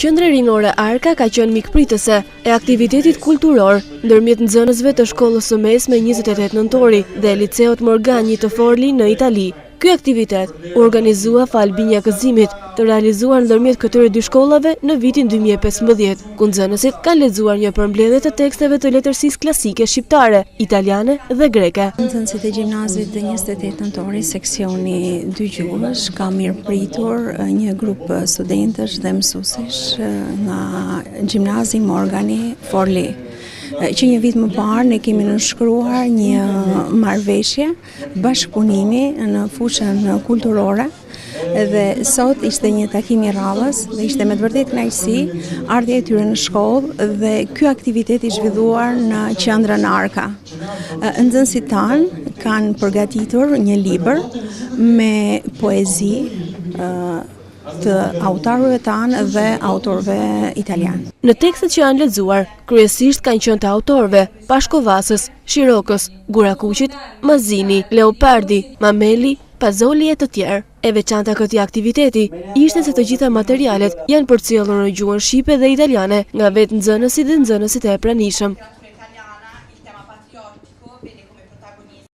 Qendra rinore Arka ka qenë mikpritëse e aktivitetit kulturor ndërmjet nxënësve të shkollës së mesme 28 nëntori dhe liceut Morgani të Forli në Itali. Ky aktivitet u organizua fal binjakëzimit të realizuar ndërmjet këtyre dy shkollave në vitin 2015, ku nxënësit kanë lexuar një përmbledhje të teksteve të letërsisë klasike shqiptare, italiane dhe greke. Nxënësit e gjimnazit dhe 28 nëntori seksioni 2 gjuhësh ka mirëpritur një grup studentësh dhe mësuesish nga gjimnazi Morgani Forli, që një vit më parë ne kemi nënshkruar një marrëveshje bashkëpunimi në fushën kulturore dhe sot ishte një takim i radhës dhe ishte me të vërtetë kënaqësi ardhja e tyre në shkollë dhe ky aktivitet i zhvilluar në qendrën Arka. Nxënësit tanë kanë përgatitur një libër me poezi të autorëve tanë dhe autorëve italian. Në tekstet që janë lexuar, kryesisht kanë qenë të autorëve Pashkovasës, Shirokës, Gurakuqit, Mazini, Leopardi, Mameli, Pazoli e të tjerë. E veçanta këtij aktiviteti ishte se të gjitha materialet janë përcjellur në gjuhën shqipe dhe italiane nga vetë nxënësit dhe nxënësit e pranishëm.